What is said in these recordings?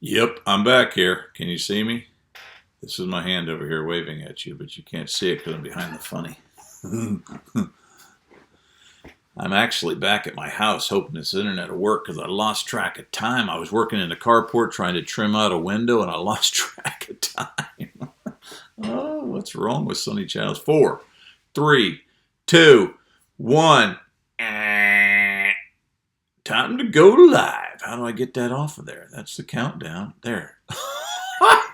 Yep, I'm back here. Can you see me? This is my hand over here waving at you, but you can't see it because I'm behind the funny. I'm actually back at my house hoping this internet will work because I lost track of time. I was working in the carport trying to trim out a window and I lost track of time. Oh, what's wrong with Sonny Childs? 4, 3, 2, 1. Time to go live. How do I get that off of there? That's the countdown. There.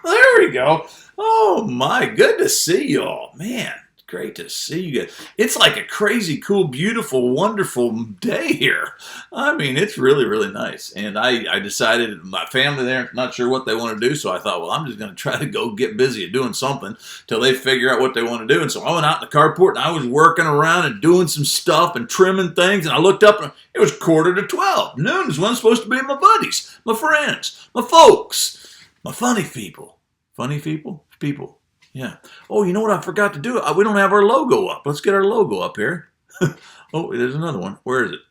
There we go. Oh my, good to see y'all. Man, great to see you guys. It's like a crazy, cool, beautiful, wonderful day here. I mean, it's really, really nice. And I decided, my family there, not sure what they want to do, so I thought, well, I'm just going to try to go get busy at doing something till they figure out what they want to do. And so I went out in the carport and I was working around and doing some stuff and trimming things. And I looked up and it was 11:45. Noon is when I'm supposed to be with my buddies, my friends, my folks, my funny people. Funny people? People. Yeah. Oh, you know what I forgot to do? We don't have our logo up. Let's get our logo up here. Oh, there's another one. Where is it?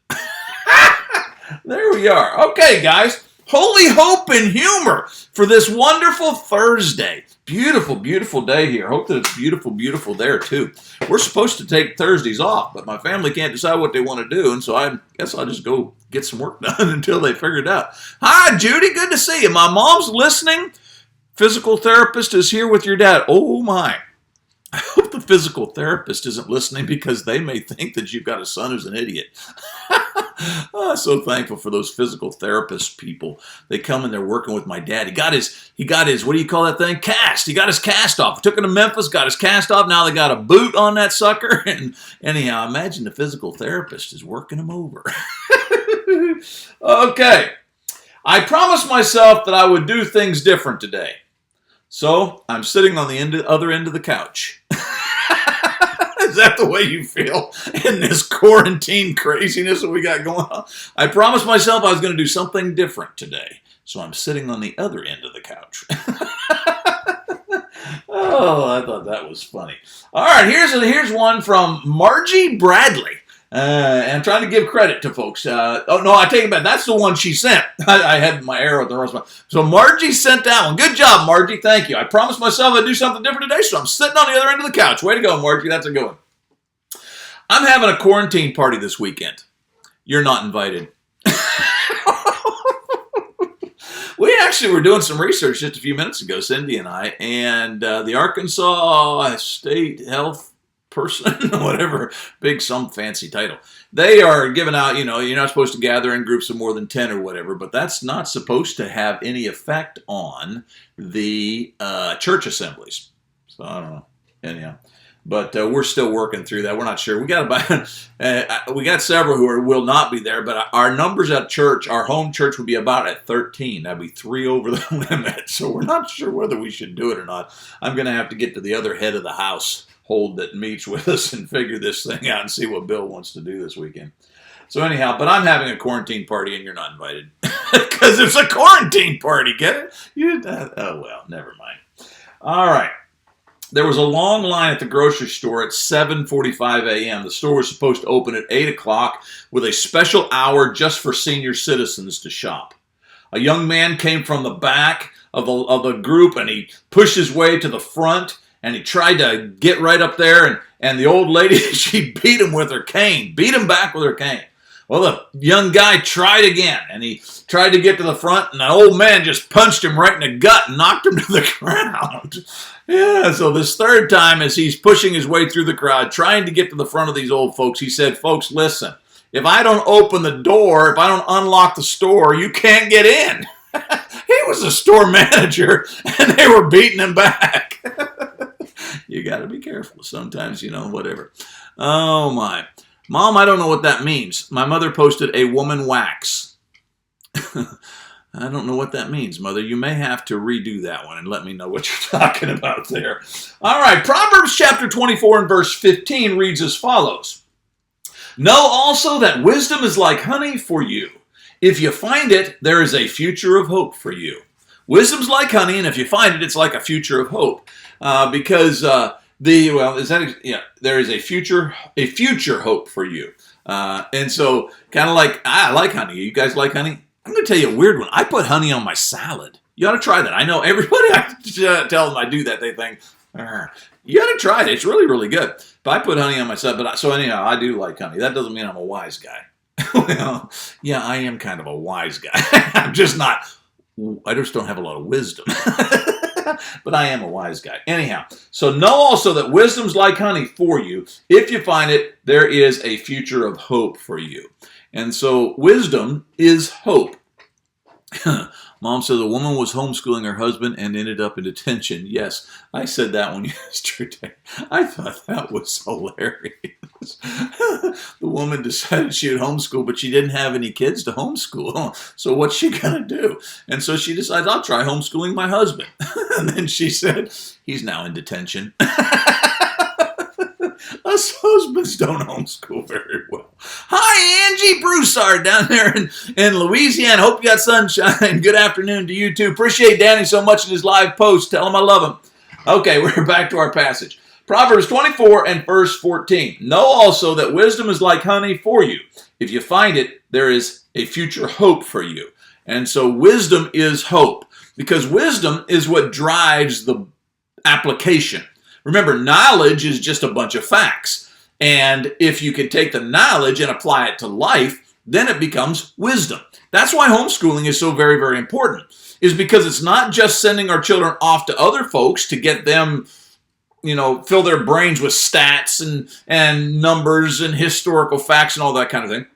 There we are. Okay, guys. Holy hope and humor for this wonderful Thursday. Beautiful, beautiful day here. Hope that it's beautiful, beautiful there, too. We're supposed to take Thursdays off, but my family can't decide what they want to do, and so I guess I'll just go get some work done until they figure it out. Hi, Judy. Good to see you. My mom's listening. Physical therapist is here with your dad. Oh, my. I hope the physical therapist isn't listening because they may think that you've got a son who's an idiot. Oh, so thankful for those physical therapist people. They come and they're working with my dad. He got his, what do you call that thing? Cast. He got his cast off. Took him to Memphis, got his cast off. Now they got a boot on that sucker. And anyhow, imagine the physical therapist is working him over. Okay. I promised myself that I would do things different today. So I'm sitting on the other end of the couch. Is that the way you feel in this quarantine craziness that we got going on? I promised myself I was going to do something different today. So I'm sitting on the other end of the couch. Oh, I thought that was funny. All right, here's one from Margie Bradley. And I'm trying to give credit to folks. Oh, no, I take it back. That's the one she sent. I had my arrow at the wrong spot. So Margie sent that one. Good job, Margie. Thank you. I promised myself I'd do something different today, so I'm sitting on the other end of the couch. Way to go, Margie. That's a good one. I'm having a quarantine party this weekend. You're not invited. We actually were doing some research just a few minutes ago, Cindy and I, and the Arkansas State Health person, whatever, some fancy title. They are giving out, you're not supposed to gather in groups of more than 10 or whatever, but that's not supposed to have any effect on the church assemblies. So I don't know. Anyhow. But we're still working through that. We're not sure. We got several who will not be there, but our numbers at church, our home church, would be about at 13. That'd be 3 over the limit. So we're not sure whether we should do it or not. I'm going to have to get to the other head of the house hold that meets with us and figure this thing out and see what Bill wants to do this weekend. So anyhow, but I'm having a quarantine party and you're not invited because it's a quarantine party. Get it? Oh, well, never mind. All right. There was a long line at the grocery store at 7:45 a.m. The store was supposed to open at 8 o'clock with a special hour just for senior citizens to shop. A young man came from the back of the group and he pushed his way to the front. And he tried to get right up there, and the old lady, she beat him with her cane, beat him back with her cane. Well, the young guy tried again, and he tried to get to the front, and the old man just punched him right in the gut and knocked him to the ground. Yeah, so this third time, as he's pushing his way through the crowd, trying to get to the front of these old folks, he said, "Folks, listen, if I don't open the door, if I don't unlock the store, you can't get in." He was a store manager, and they were beating him back. You got to be careful. Sometimes, whatever. Oh, my. Mom, I don't know what that means. My mother posted a woman wax. I don't know what that means, Mother. You may have to redo that one and let me know what you're talking about there. All right. Proverbs chapter 24 and verse 15 reads as follows. Know also that wisdom is like honey for you. If you find it, there is a future of hope for you. Wisdom's like honey, and if you find it, it's like a future of hope. Because there is a future hope for you. And so kind of like, I like honey. You guys like honey? I'm going to tell you a weird one. I put honey on my salad. You ought to try that. I know everybody I tell them I do that, they think, you ought to try it. It's really, really good. But I put honey on myself. So anyhow, I do like honey. That doesn't mean I'm a wise guy. Well, yeah, I am kind of a wise guy. I just don't have a lot of wisdom. But I am a wise guy. Anyhow, so know also that wisdom's like honey for you. If you find it, there is a future of hope for you. And so wisdom is hope. Mom says a woman was homeschooling her husband and ended up in detention. Yes, I said that one yesterday. I thought that was hilarious. The woman decided she would homeschool, but she didn't have any kids to homeschool. So what's she going to do? And so she decides, I'll try homeschooling my husband. And then she said, he's now in detention. Us husbands don't homeschool very well. Hi, Angie Broussard down there in Louisiana. Hope you got sunshine. Good afternoon to you too. Appreciate Danny so much in his live post. Tell him I love him. Okay, we're back to our passage. Proverbs 24 and verse 14. Know also that wisdom is like honey for you. If you find it, there is a future hope for you. And so wisdom is hope, because wisdom is what drives the application. Remember, knowledge is just a bunch of facts. And if you can take the knowledge and apply it to life, then it becomes wisdom. That's why homeschooling is so very, very important, is because it's not just sending our children off to other folks to get them, fill their brains with stats and numbers and historical facts and all that kind of thing.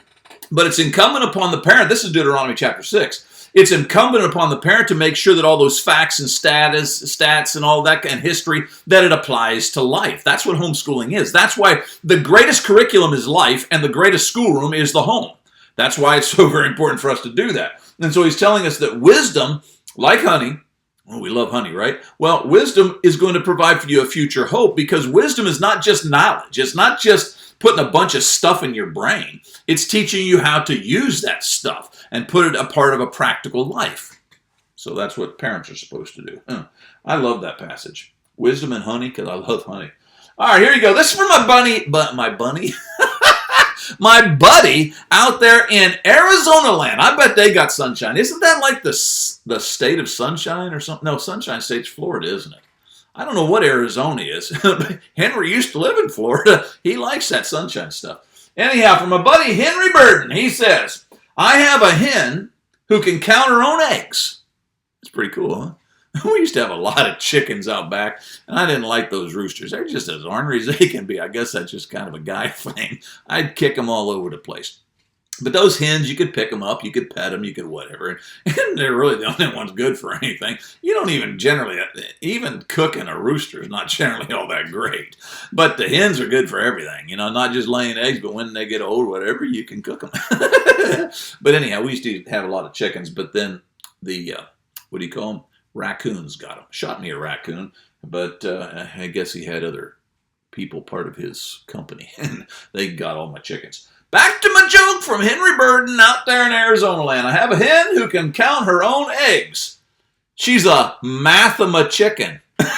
But it's incumbent upon the parent. This is Deuteronomy chapter 6. It's incumbent upon the parent to make sure that all those facts and stats and all that and history, that it applies to life. That's what homeschooling is. That's why the greatest curriculum is life and the greatest schoolroom is the home. That's why it's so very important for us to do that. And so he's telling us that wisdom, like honey, we love honey, right? Well, wisdom is going to provide for you a future hope, because wisdom is not just knowledge. It's not just putting a bunch of stuff in your brain. It's teaching you how to use that stuff and put it a part of a practical life. So that's what parents are supposed to do. I love that passage. Wisdom and honey, because I love honey. All right, here you go. This is for my buddy out there in Arizona land. I bet they got sunshine. Isn't that like the state of sunshine or something? No, Sunshine State's Florida, isn't it? I don't know what Arizona is. Henry used to live in Florida. He likes that sunshine stuff. Anyhow, from my buddy Henry Burden, he says, I have a hen who can count her own eggs. It's pretty cool, huh? We used to have a lot of chickens out back, and I didn't like those roosters. They're just as ornery as they can be. I guess that's just kind of a guy thing. I'd kick them all over the place. But those hens, you could pick them up, you could pet them, you could whatever. And they're really the only ones good for anything. You don't even generally, even cooking a rooster is not generally all that great. But the hens are good for everything. Not just laying eggs, but when they get old, whatever, you can cook them. But anyhow, we used to have a lot of chickens. But then the, what do you call them? Raccoons got him. Shot me a raccoon. But I guess he had other people part of his company. And they got all my chickens. Back to my joke from Henry Burden out there in Arizona land. I have a hen who can count her own eggs. She's a mathema-chicken. Is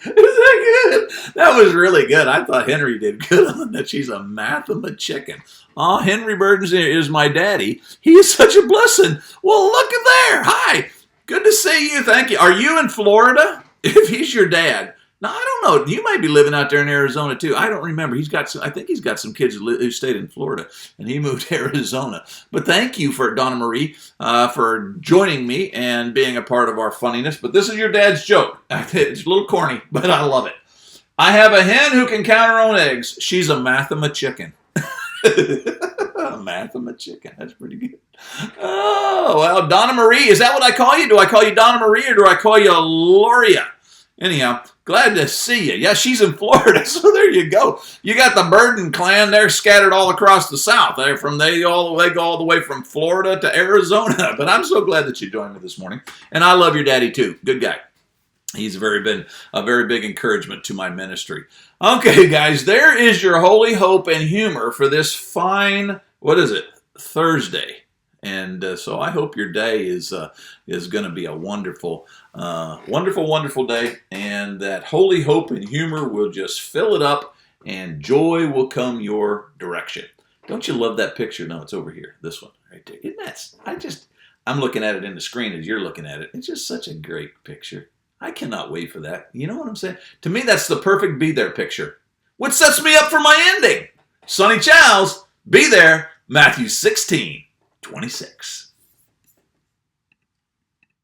that good? That was really good. I thought Henry did good on that. She's a mathema-chicken. Oh, Henry Burden is my daddy. He is such a blessing. Well, look at there. Hi. Good to see you. Thank you. Are you in Florida? If he's your dad. Now, I don't know. You might be living out there in Arizona, too. I don't remember. I think he's got some kids who stayed in Florida, and he moved to Arizona. But thank you, Donna Marie, for joining me and being a part of our funniness. But this is your dad's joke. It's a little corny, but I love it. I have a hen who can count her own eggs. She's a mathema-chicken. A mathema-chicken. That's pretty good. Oh, well, Donna Marie. Is that what I call you? Do I call you Donna Marie, or do I call you Loria? Anyhow, glad to see you. Yeah, she's in Florida, so there you go. You got the Burden clan. They're scattered all across the South. They go all the way from Florida to Arizona. But I'm so glad that you joined me this morning. And I love your daddy, too. Good guy. He's been a very big encouragement to my ministry. Okay, guys, there is your holy hope and humor for this fine, Thursday. And so I hope your day is going to be a wonderful, wonderful day, and that holy hope and humor will just fill it up, and joy will come your direction. Don't you love that picture? No, it's over here. This one right there. Isn't that? I'm looking at it in the screen as you're looking at it. It's just such a great picture. I cannot wait for that. You know what I'm saying? To me, that's the perfect Be There picture. Which sets me up for my ending. Sonny Childs, Be There, Matthew 16:26.